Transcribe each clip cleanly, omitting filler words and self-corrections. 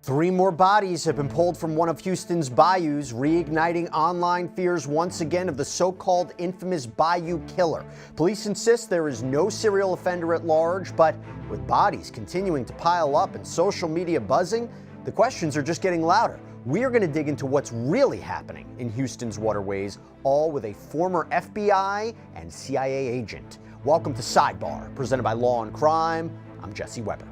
Three more bodies have been pulled from one of Houston's bayous, reigniting online fears once again of the so-called infamous Bayou killer. Police insist there is no serial offender at large, but with bodies continuing to pile up and social media buzzing, the questions are just getting louder. We are going to dig into what's really happening in Houston's waterways, all with a former FBI and CIA agent. Welcome to Sidebar, presented by Law&Crime. I'm Jesse Weber.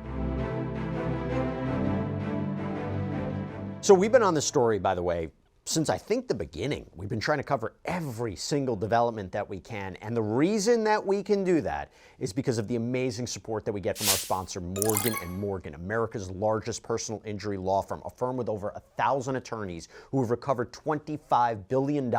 So we've been on this story, by the way, since I think the beginning. We've been trying to cover every single development that we can, and the reason that we can do that is because of the amazing support that we get from our sponsor, Morgan & Morgan, America's largest personal injury law firm, a firm with over 1,000 attorneys who have recovered $25 billion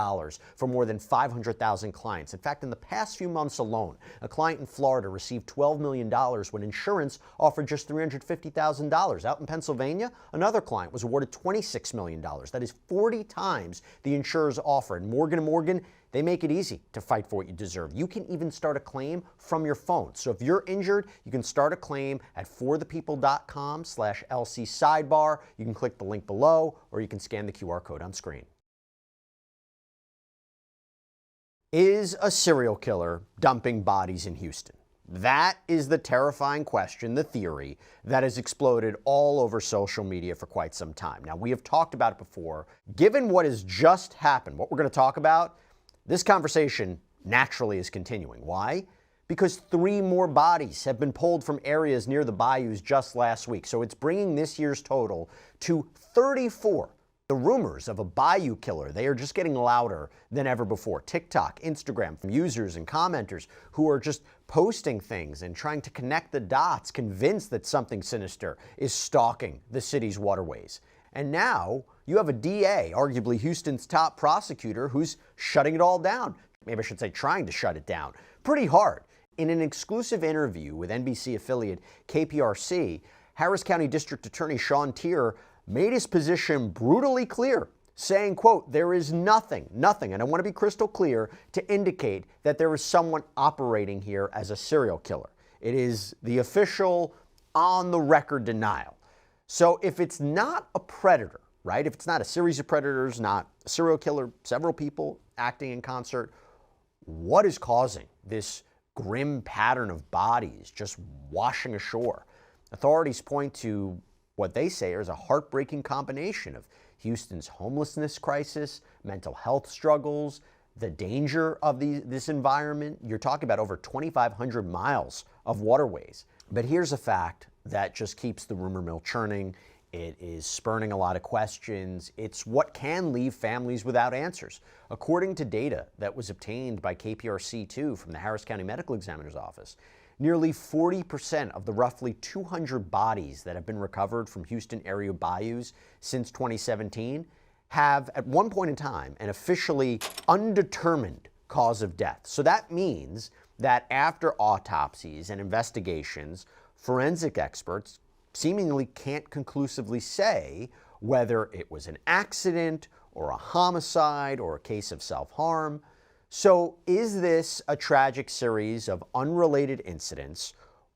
for more than 500,000 clients. In fact, in the past few months alone, a client in Florida received $12 million when insurance offered just $350,000. Out in Pennsylvania, another client was awarded $26 million. That is 40 times the insurer's offer. And Morgan & Morgan, they make it easy to fight for what you deserve. You can even start a claim from your phone. So if you're injured, you can start a claim at forthepeople.com/LC Sidebar. You can click the link below, or you can scan the QR code on screen. Is a serial killer dumping bodies in Houston? That is the terrifying question, the theory, that has exploded all over social media for quite some time. Now, we have talked about it before. Given what has just happened, what we're going to talk about, this conversation naturally is continuing. Why? Because 3 more bodies have been pulled from areas near the bayous just last week. So it's bringing this year's total to 34. The rumors of a Bayou killer, they are just getting louder than ever before. TikTok, Instagram, from users and commenters who are just posting things and trying to connect the dots, convinced that something sinister is stalking the city's waterways. And now you have a DA, arguably Houston's top prosecutor, who's shutting it all down. Maybe I should say trying to shut it down. Pretty hard. In an exclusive interview with NBC affiliate KPRC, Harris County District Attorney Sean Tier made his position brutally clear, saying, quote, "There is nothing, and I want to be crystal clear, to indicate that there is someone operating here as a serial killer. It is the official, on-the-record denial." So if it's not a predator, right, if it's not a series of predators, not a serial killer, several people acting in concert, what is causing this grim pattern of bodies just washing ashore? Authorities point to what they say is a heartbreaking combination of Houston's homelessness crisis, mental health struggles, the danger of this environment. You're talking about over 2,500 miles of waterways. But here's a fact that just keeps the rumor mill churning. It is spurning a lot of questions. It's what can leave families without answers. According to data that was obtained by KPRC2 from the Harris County Medical Examiner's Office, nearly 40% of the roughly 200 bodies that have been recovered from Houston area bayous since 2017 have, at one point in time, an officially undetermined cause of death. So that means that after autopsies and investigations, forensic experts seemingly can't conclusively say whether it was an accident or a homicide or a case of self-harm. So is this a tragic series of unrelated incidents,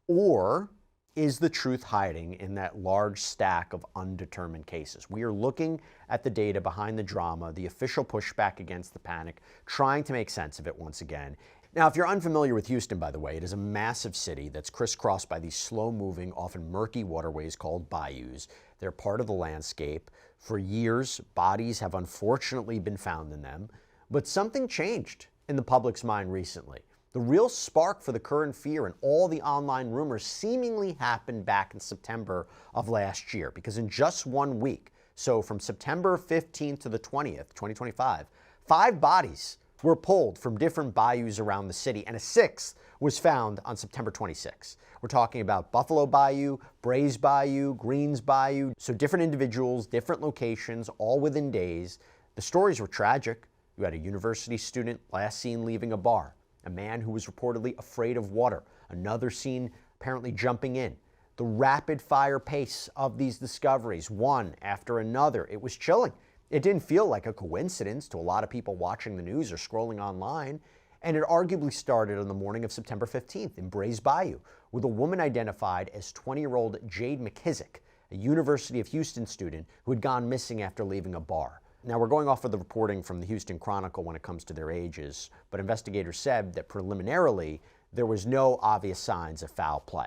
or is the truth hiding in that large stack of undetermined cases? We are looking at the data behind the drama, the official pushback against the panic, trying to make sense of it once again. Now, if you're unfamiliar with Houston, by the way, it is a massive city that's crisscrossed by these slow-moving, often murky waterways called bayous. They're part of the landscape. For years, bodies have unfortunately been found in them. But something changed in the public's mind recently. The real spark for the current fear and all the online rumors seemingly happened back in September of last year, because in just 1 week, so from September 15th to the 20th, 2025, 5 bodies were pulled from different bayous around the city, and a 6th was found on September 26th. We're talking about Buffalo Bayou, Brays Bayou, Greens Bayou, so different individuals, different locations, all within days. The stories were tragic. You had a university student last seen leaving a bar, a man who was reportedly afraid of water, another seen apparently jumping in. The rapid-fire pace of these discoveries, one after another, it was chilling. It didn't feel like a coincidence to a lot of people watching the news or scrolling online, and it arguably started on the morning of September 15th in Brays Bayou, with a woman identified as 20-year-old Jade McKissick a University of Houston student who had gone missing after leaving a bar. Now, we're going off of the reporting from the Houston Chronicle when it comes to their ages, but investigators said that preliminarily, there was no obvious signs of foul play.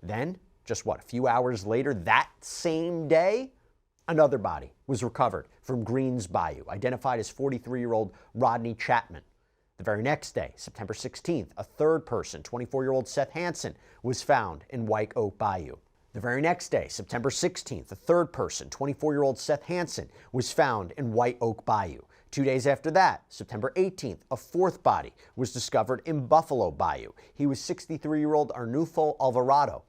Then, just a few hours later, that same day, another body was recovered from Green's Bayou, identified as 43-year-old Rodney Chapman. The very next day, September 16th, a third person, 24-year-old Seth Hansen, was found in White Oak Bayou. The very next day, September 16th, a third person, 24-year-old Seth Hansen, was found in White Oak Bayou. 2 days after that, September 18th, a fourth body was discovered in Buffalo Bayou. He was 63-year-old Arnulfo Alvarado.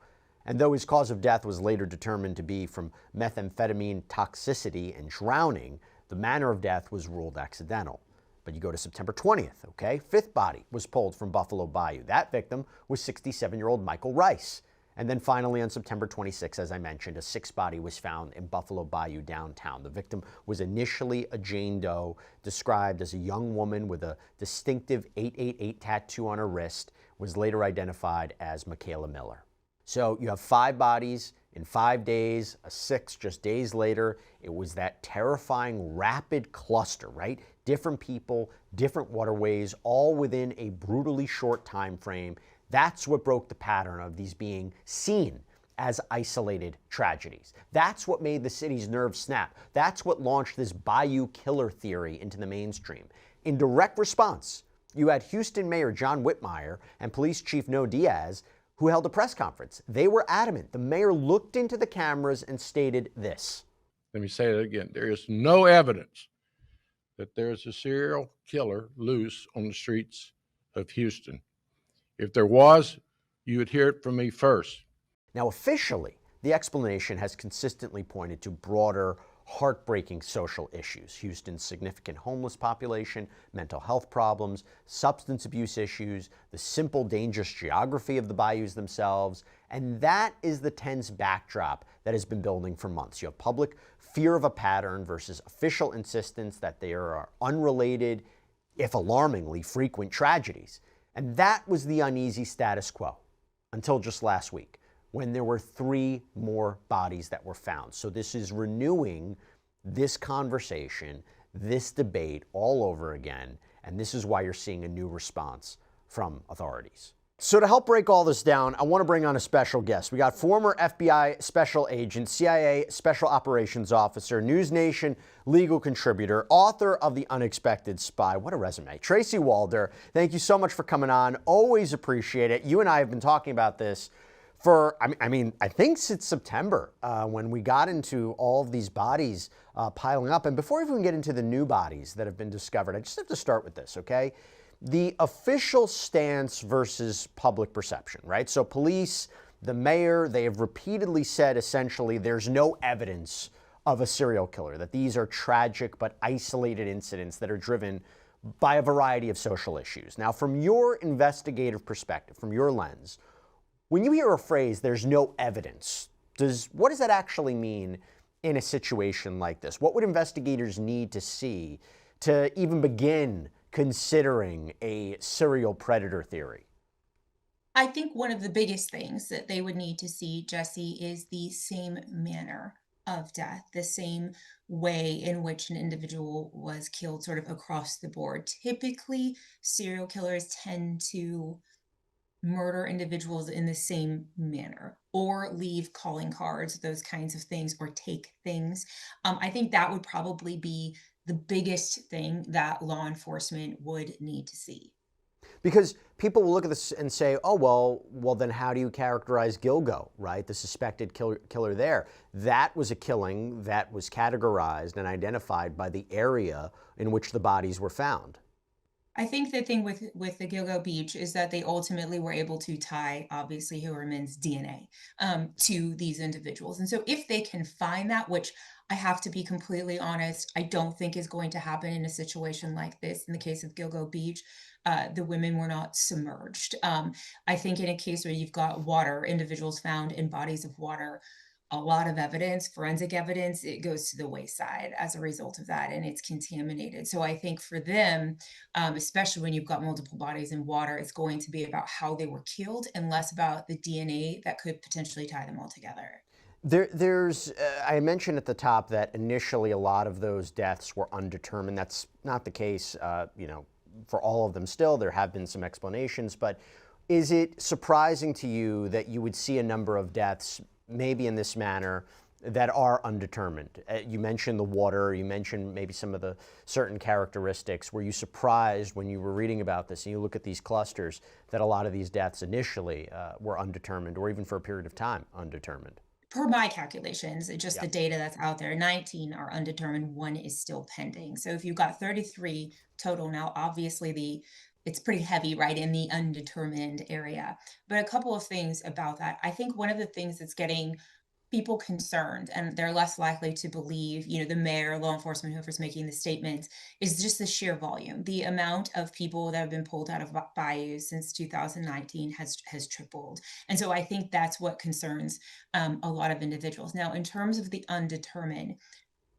And though his cause of death was later determined to be from methamphetamine toxicity and drowning, the manner of death was ruled accidental. But you go to September 20th, okay? Fifth body was pulled from Buffalo Bayou. That victim was 67-year-old Michael Rice. And then finally on September 26th, as I mentioned, a sixth body was found in Buffalo Bayou downtown. The victim was initially a Jane Doe, described as a young woman with a distinctive 888 tattoo on her wrist, was later identified as Michaela Miller. So you have 5 bodies in 5 days, a sixth just days later. It was that terrifying rapid cluster, right? Different people, different waterways, all within a brutally short time frame. That's what broke the pattern of these being seen as isolated tragedies. That's what made the city's nerves snap. That's what launched this Bayou killer theory into the mainstream. In direct response, you had Houston Mayor John Whitmire and Police Chief No Diaz, who held a press conference. They were adamant. The mayor looked into the cameras and stated this. Let me say it again. There is no evidence that there is a serial killer loose on the streets of Houston. If there was, you would hear it from me first. Now, officially, the explanation has consistently pointed to broader, heartbreaking social issues. Houston's significant homeless population, mental health problems, substance abuse issues, the simple, dangerous geography of the bayous themselves, and that is the tense backdrop that has been building for months. You have public fear of a pattern versus official insistence that there are unrelated, if alarmingly frequent, tragedies. And that was the uneasy status quo until just last week, when there were 3 more bodies that were found. So this is renewing this conversation, this debate all over again, and this is why you're seeing a new response from authorities. So to help break all this down, I want to bring on a special guest. We got former FBI special agent, CIA special operations officer, News Nation legal contributor, author of The Unexpected Spy. What a resume. Tracy Walder, thank you so much for coming on. Always appreciate it. You and I have been talking about this for, I think since September, when we got into all of these bodies piling up. And before we even get into the new bodies that have been discovered, I just have to start with this, okay? The official stance versus public perception, right? So police, the mayor, they have repeatedly said essentially there's no evidence of a serial killer, that these are tragic but isolated incidents that are driven by a variety of social issues. Now, from your investigative perspective, from your lens, when you hear a phrase, there's no evidence, what does that actually mean in a situation like this? What would investigators need to see to even begin considering a serial predator theory? I think one of the biggest things that they would need to see, Jesse, is the same manner of death, the same way in which an individual was killed sort of across the board. Typically, serial killers tend to murder individuals in the same manner or leave calling cards, those kinds of things, or take things. I think that would probably be the biggest thing that law enforcement would need to see. Because people will look at this and say, oh, well, then how do you characterize Gilgo, right? The suspected killer there. That was a killing that was categorized and identified by the area in which the bodies were found. I think the thing with the Gilgo Beach is that they ultimately were able to tie, obviously, Hillerman's DNA to these individuals. And so if they can find that, which I have to be completely honest, I don't think is going to happen in a situation like this. In the case of Gilgo Beach, the women were not submerged. I think in a case where you've got water, individuals found in bodies of water, a lot of evidence, forensic evidence, it goes to the wayside as a result of that, and it's contaminated. So I think for them, especially when you've got multiple bodies in water, it's going to be about how they were killed and less about the DNA that could potentially tie them all together. I mentioned at the top that initially a lot of those deaths were undetermined. That's not the case, for all of them still. There have been some explanations, but is it surprising to you that you would see a number of deaths, maybe in this manner, that are undetermined? You mentioned the water, you mentioned maybe some of the certain characteristics. Were you surprised when you were reading about this and you look at these clusters that a lot of these deaths initially were undetermined, or even for a period of time undetermined? Per my calculations, just Yeah. the data that's out there, 19 are undetermined, one is still pending. So if you've got 33 total now, obviously it's pretty heavy, right, in the undetermined area. But a couple of things about that. I think one of the things that's getting people concerned, and they're less likely to believe, the mayor, law enforcement, whoever's making the statements, is just the sheer volume. The amount of people that have been pulled out of Bayou since 2019 has tripled. And so I think that's what concerns a lot of individuals. Now, in terms of the undetermined,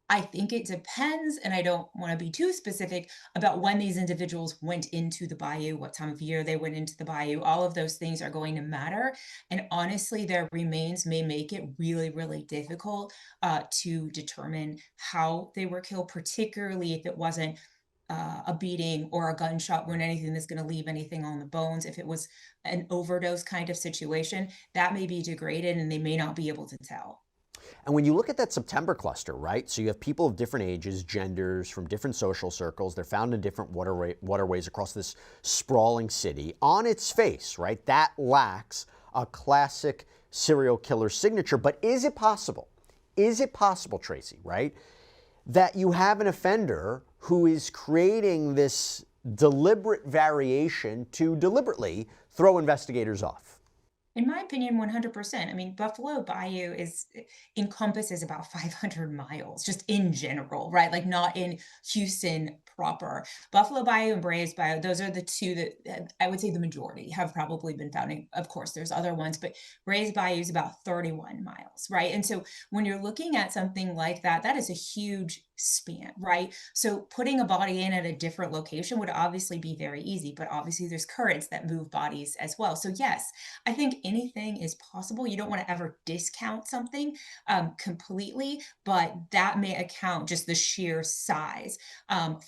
I think it depends, and I don't want to be too specific about when these individuals went into the bayou, what time of year they went into the bayou. All of those things are going to matter. And honestly, their remains may make it really, really difficult to determine how they were killed, particularly if it wasn't a beating or a gunshot wound, anything that's going to leave anything on the bones. If it was an overdose kind of situation, that may be degraded and they may not be able to tell. And when you look at that September cluster, right? So you have people of different ages, genders, from different social circles. They're found in different waterways across this sprawling city. On its face, right, that lacks a classic serial killer signature. But is it possible? Is it possible, Tracy, right, that you have an offender who is creating this deliberate variation to deliberately throw investigators off? In my opinion, 100%. I mean, Buffalo Bayou encompasses about 500 miles, just in general, right? Like not in Houston proper. Buffalo Bayou and Braves Bayou, those are the two that I would say the majority have probably been found. Of course, there's other ones, but Braves Bayou is about 31 miles, right? And so when you're looking at something like that, that is a huge span, right? So putting a body in at a different location would obviously be very easy, but obviously there's currents that move bodies as well. So yes, I think anything is possible. You don't want to ever discount something completely, but that may account just the sheer size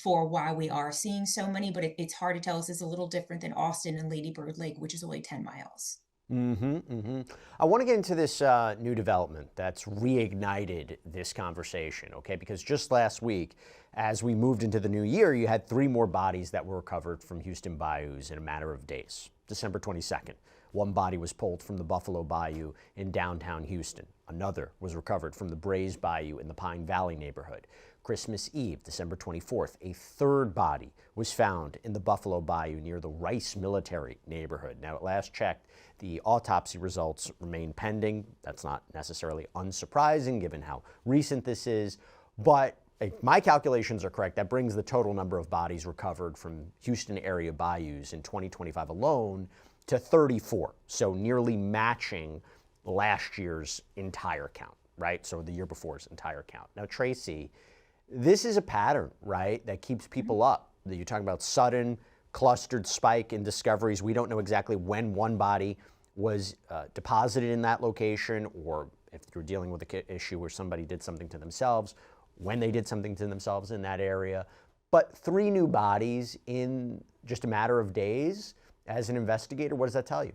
for why we are seeing so many. But it's hard to tell. This is a little different than Austin and Lady Bird Lake, which is only 10 miles. I want to get into this new development that's reignited this conversation, okay? Because just last week, as we moved into the new year, you had 3 more bodies that were recovered from Houston bayous in a matter of days. December 22nd, one body was pulled from the Buffalo Bayou in downtown Houston. Another was recovered from the Brays Bayou in the Pine Valley neighborhood. Christmas Eve, December 24th, a third body was found in the Buffalo Bayou near the Rice Military neighborhood. Now, at last checked, the autopsy results remain pending. That's not necessarily unsurprising given how recent this is, but if my calculations are correct, that brings the total number of bodies recovered from Houston area bayous in 2025 alone to 34, so nearly matching last year's entire count, right? So the year before's entire count. Now, Tracy, this is a pattern, right, that keeps people up. You're talking about sudden, clustered spike in discoveries. We don't know exactly when one body was deposited in that location, or if you're dealing with an issue where somebody did something to themselves, when they did something to themselves in that area. But 3 new bodies in just a matter of days, as an investigator, what does that tell you?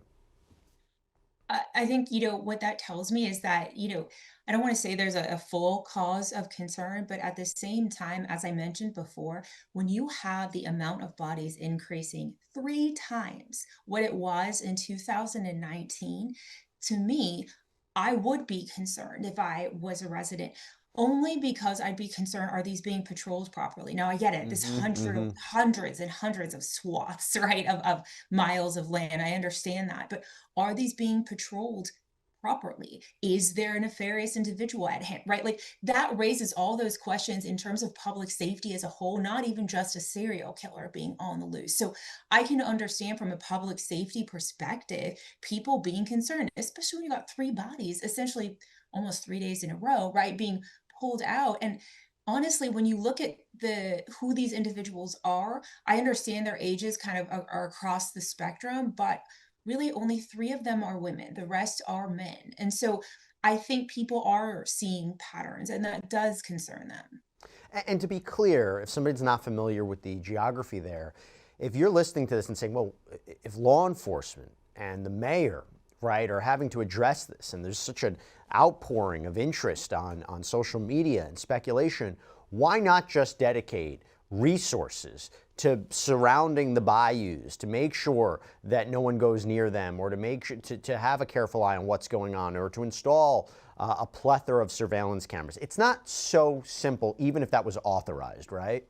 I think, what that tells me is that, I don't want to say there's a full cause of concern, but at the same time, as I mentioned before, when you have the amount of bodies increasing 3 times what it was in 2019, to me, I would be concerned if I was a resident. Only because I'd be concerned, are these being patrolled properly? Now I get it. This hundreds and hundreds of swaths, right, of miles of land. I understand that. But are these being patrolled properly? Is there a nefarious individual at hand, right? Like that raises all those questions in terms of public safety as a whole, not even just a serial killer being on the loose. So I can understand from a public safety perspective, people being concerned, especially when you got 3 bodies, essentially almost 3 days in a row, right, being pulled out. And honestly, when you look at who these individuals are, I understand their ages kind of are across the spectrum, but really only 3 of them are women. The rest are men. And so I think people are seeing patterns, and that does concern them. And to be clear, if somebody's not familiar with the geography there, if you're listening to this and saying, well, if law enforcement and the mayor, right, are having to address this, and there's such an outpouring of interest on social media and speculation, why not just dedicate resources to surrounding the bayous to make sure that no one goes near them, or to make sure to have a careful eye on what's going on, or to install a plethora of surveillance cameras? It's not so simple, even if that was authorized, right?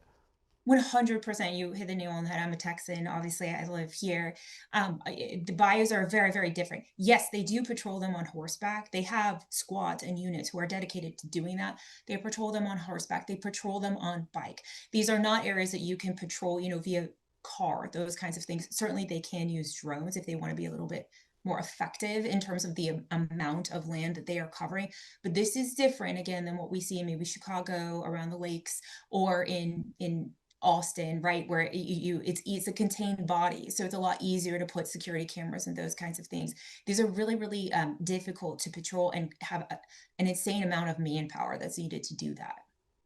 100%, you hit the nail on the head. I'm a Texan. Obviously, I live here. The bayous are very, very different. Yes, they do patrol them on horseback. They have squads and units who are dedicated to doing that. They patrol them on horseback. They patrol them on bike. These are not areas that you can patrol, via car, those kinds of things. Certainly, they can use drones if they want to be a little bit more effective in terms of the amount of land that they are covering. But this is different, again, than what we see in maybe Chicago, around the lakes, or in Austin, right, where it's a contained body, so it's a lot easier to put security cameras and those kinds of things. These are really, really difficult to patrol and have an insane amount of manpower that's needed to do that.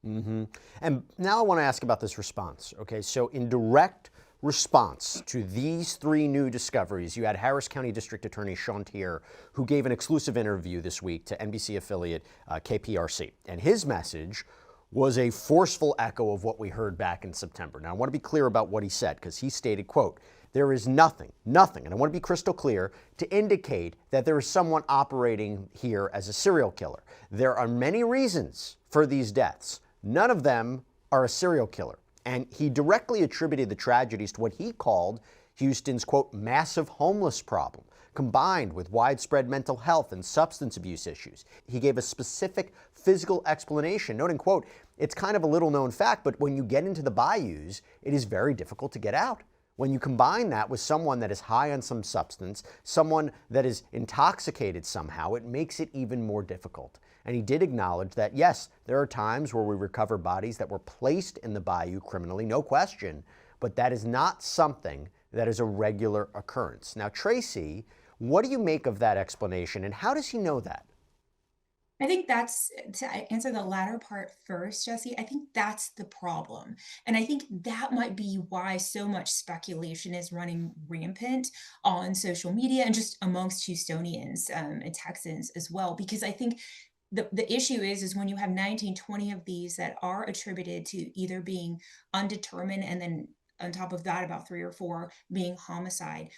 And now I want to ask about this response. Okay, so in direct response to these three new discoveries, you had Harris County District Attorney Sean Tier, who gave an exclusive interview this week to NBC affiliate KPRC, and his message was a forceful echo of what we heard back in September. Now, I want to be clear about what he said, because he stated, quote, "There is nothing, and I want to be crystal clear, to indicate that there is someone operating here as a serial killer. There are many reasons for these deaths. None of them are a serial killer." And he directly attributed the tragedies to what he called Houston's, quote, "massive homeless problem, combined with widespread mental health and substance abuse issues." He gave a specific physical explanation, noting, quote, "It's kind of a little known fact, but when you get into the bayous, it is very difficult to get out." When you combine that with someone that is high on some substance, someone that is intoxicated somehow, it makes it even more difficult. And he did acknowledge that, yes, there are times where we recover bodies that were placed in the bayou criminally, no question, but that is not something that is a regular occurrence. Now, Tracy, what do you make of that explanation, and how does he know that? I think that's to answer the latter part first, Jesse. I think that's the problem. And I think that might be why so much speculation is running rampant on social media and just amongst Houstonians and Texans as well. Because I think the issue is when you have 19, 20 of these that are attributed to either being undetermined, and then on top of that, about 3 or 4 being homicide,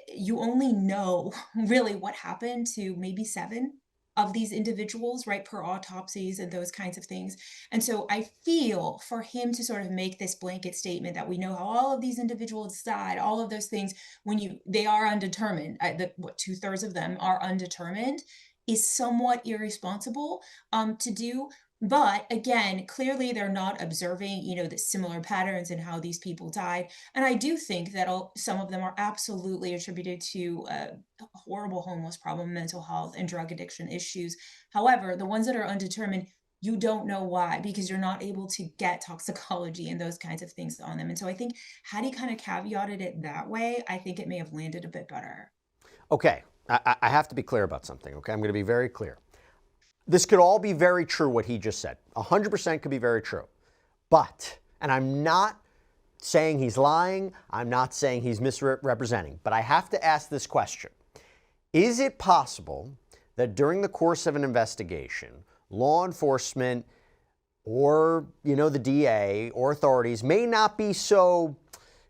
you only know really what happened to maybe 7 of these individuals, right, per autopsies and those kinds of things. And so I feel for him to sort of make this blanket statement that we know how all of these individuals died, all of those things, when they are undetermined, what 2/3 of them are undetermined, is somewhat irresponsible to do. But again, clearly they're not observing, the similar patterns in how these people died. And I do think that some of them are absolutely attributed to horrible homeless problem, mental health, and drug addiction issues. However, the ones that are undetermined, you don't know why, because you're not able to get toxicology and those kinds of things on them. And so I think had he kind of caveated it that way, I think it may have landed a bit better. Okay, I have to be clear about something, okay? I'm going to be very clear. This could all be very true, what he just said. 100% could be very true. But, and I'm not saying he's lying, I'm not saying he's misrepresenting, but I have to ask this question. Is it possible that during the course of an investigation, law enforcement or, the DA or authorities may not be so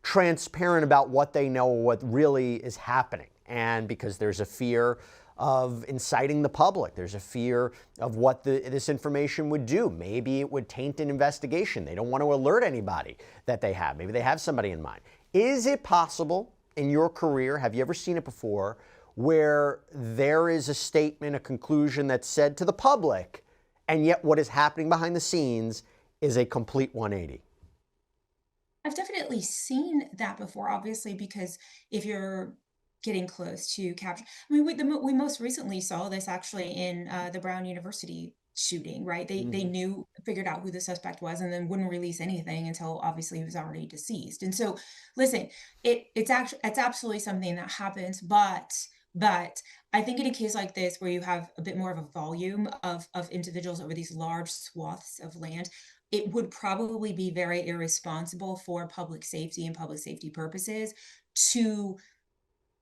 transparent about what they know or what really is happening? And because there's a fear of inciting the public, there's a fear of what this information would do. Maybe it would taint an investigation. They don't want to alert anybody that they have. Maybe they have somebody in mind. Is it possible in your career, have you ever seen it before, where there is a statement, a conclusion that's said to the public, and yet what is happening behind the scenes is a complete 180? I've definitely seen that before, obviously, because if you're getting close to capture, I mean, we most recently saw this actually in the Brown University shooting, right? They figured out who the suspect was, and then wouldn't release anything until obviously he was already deceased. And so, listen, it's absolutely something that happens, but I think in a case like this, where you have a bit more of a volume of individuals over these large swaths of land, it would probably be very irresponsible for public safety and public safety purposes to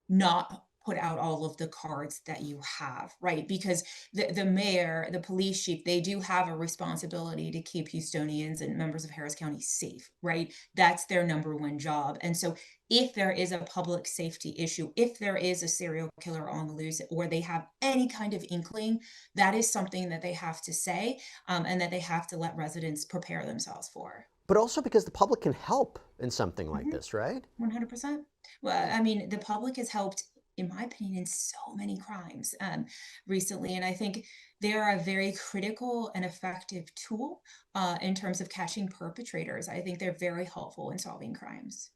not put out all of the cards that you have, right? Because the mayor, the police chief, they do have a responsibility to keep Houstonians and members of Harris County safe, right? That's their number one job. And so if there is a public safety issue, if there is a serial killer on the loose, or they have any kind of inkling, that is something that they have to say, and that they have to let residents prepare themselves for. But also because the public can help in something like Mhm. this, right? 100%. Well, I mean, the public has helped, in my opinion, in so many crimes recently. And I think they are a very critical and effective tool in terms of catching perpetrators. I think they're very helpful in solving crimes.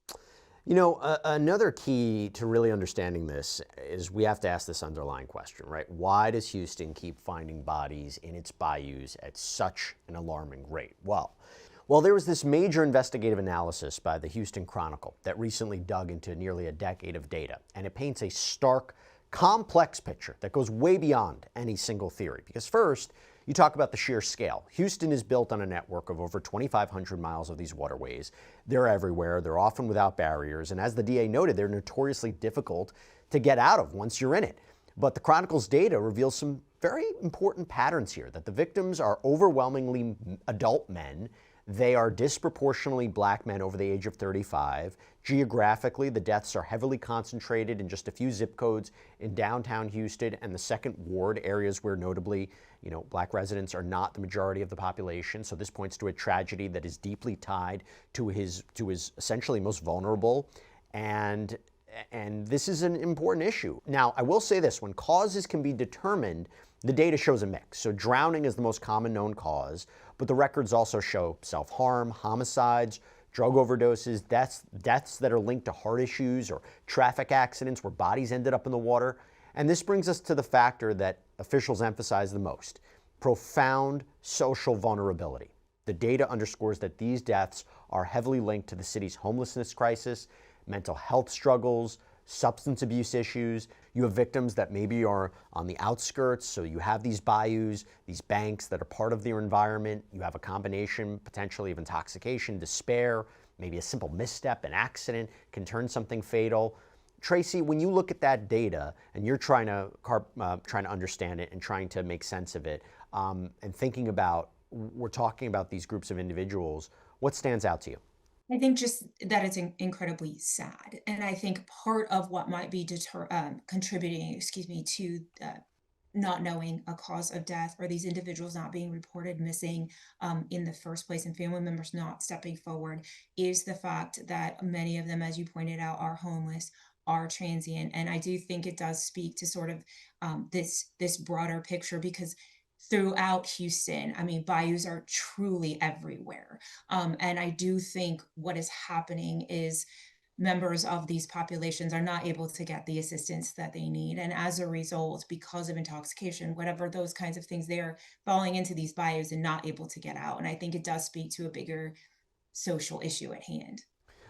You know, another key to really understanding this is we have to ask this underlying question, right? Why does Houston keep finding bodies in its bayous at such an alarming rate? Well, there was this major investigative analysis by the Houston Chronicle that recently dug into nearly a decade of data, and it paints a stark, complex picture that goes way beyond any single theory. Because first, you talk about the sheer scale. Houston is built on a network of over 2,500 miles of these waterways. They're everywhere, they're often without barriers, and as the DA noted, they're notoriously difficult to get out of once you're in it. But the Chronicle's data reveals some very important patterns here, that the victims are overwhelmingly adult men. They are disproportionately black men over the age of 35. Geographically, the deaths are heavily concentrated in just a few zip codes in downtown Houston and the Second Ward, areas where notably, black residents are not the majority of the population. So this points to a tragedy that is deeply tied to his essentially most vulnerable. And this is an important issue. Now, I will say this, when causes can be determined, the data shows a mix. So drowning is the most common known cause, but the records also show self-harm, homicides, drug overdoses, deaths that are linked to heart issues or traffic accidents where bodies ended up in the water. And this brings us to the factor that officials emphasize the most: profound social vulnerability. The data underscores that these deaths are heavily linked to the city's homelessness crisis, mental health struggles, substance abuse issues. You have victims that maybe are on the outskirts, so you have these bayous, these banks that are part of their environment. You have a combination potentially of intoxication, despair, maybe a simple misstep, an accident can turn something fatal. Tracy, when you look at that data and you're trying to understand it and trying to make sense of it, and thinking about, we're talking about these groups of individuals, what stands out to you? I think just that it's incredibly sad. And I think part of what might be contributing, to not knowing a cause of death, or these individuals not being reported missing in the first place, and family members not stepping forward, is the fact that many of them, as you pointed out, are homeless, are transient. And I do think it does speak to sort of this broader picture, because throughout Houston, I mean, bayous are truly everywhere. And I do think what is happening is members of these populations are not able to get the assistance that they need. And as a result, because of intoxication, whatever those kinds of things, they're falling into these bayous and not able to get out. And I think it does speak to a bigger social issue at hand.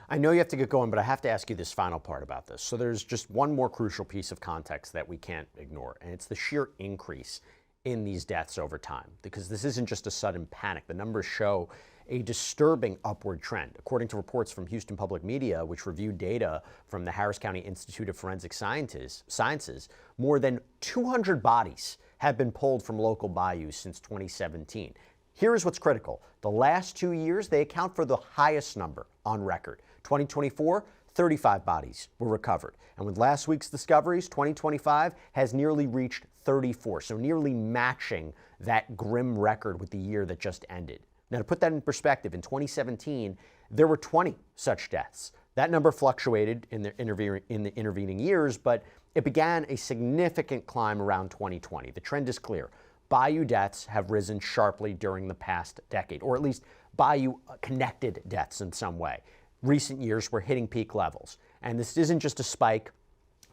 I know you have to get going, but I have to ask you this final part about this. So there's just one more crucial piece of context that we can't ignore, and it's the sheer increase in these deaths over time, because this isn't just a sudden panic. The numbers show a disturbing upward trend. According to reports from Houston Public Media, which reviewed data from the Harris County Institute of Forensic Sciences, more than 200 bodies have been pulled from local bayous since 2017. Here is what's critical. The last 2 years, they account for the highest number on record. 2024, 35 bodies were recovered. And with last week's discoveries, 2025 has nearly reached 34, so nearly matching that grim record with the year that just ended. Now, to put that in perspective, in 2017, there were 20 such deaths. That number fluctuated in the intervening years, but it began a significant climb around 2020. The trend is clear. Bayou deaths have risen sharply during the past decade, or at least bayou-connected deaths in some way. Recent years were hitting peak levels. And this isn't just a spike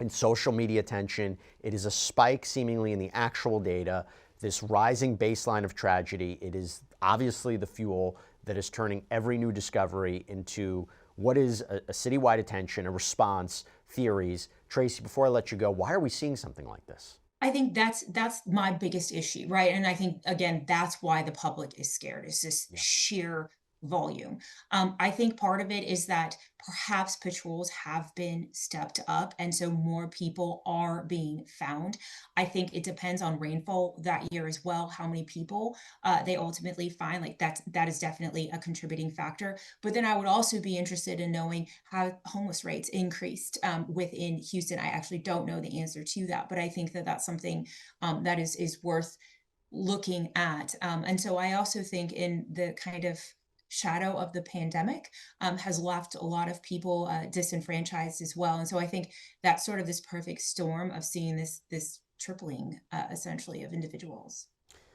in social media attention. It is a spike seemingly in the actual data, this rising baseline of tragedy. It is obviously the fuel that is turning every new discovery into what is a citywide attention, a response, theories. Tracy, before I let you go, why are we seeing something like this? I think that's my biggest issue, right? And I think again, that's why the public is scared. Is this Yeah. sheer volume. I think part of it is that perhaps patrols have been stepped up, and so more people are being found. I think it depends on rainfall that year as well, how many people they ultimately find. Like that is definitely a contributing factor. But then I would also be interested in knowing how homeless rates increased within Houston. I actually don't know the answer to that, but I think that that's something that is worth looking at. And so I also think in the kind of shadow of the pandemic has left a lot of people disenfranchised as well. And so I think that's sort of this perfect storm of seeing this tripling essentially of individuals.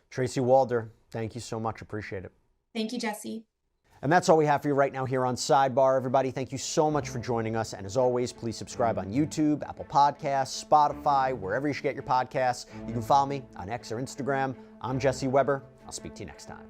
Tracy Walder, thank you so much. Appreciate it. Thank you, Jesse. And that's all we have for you right now here on Sidebar. Everybody, thank you so much for joining us. And as always, please subscribe on YouTube, Apple Podcasts, Spotify, wherever you should get your podcasts. You can follow me on X or Instagram. I'm Jesse Weber. I'll speak to you next time.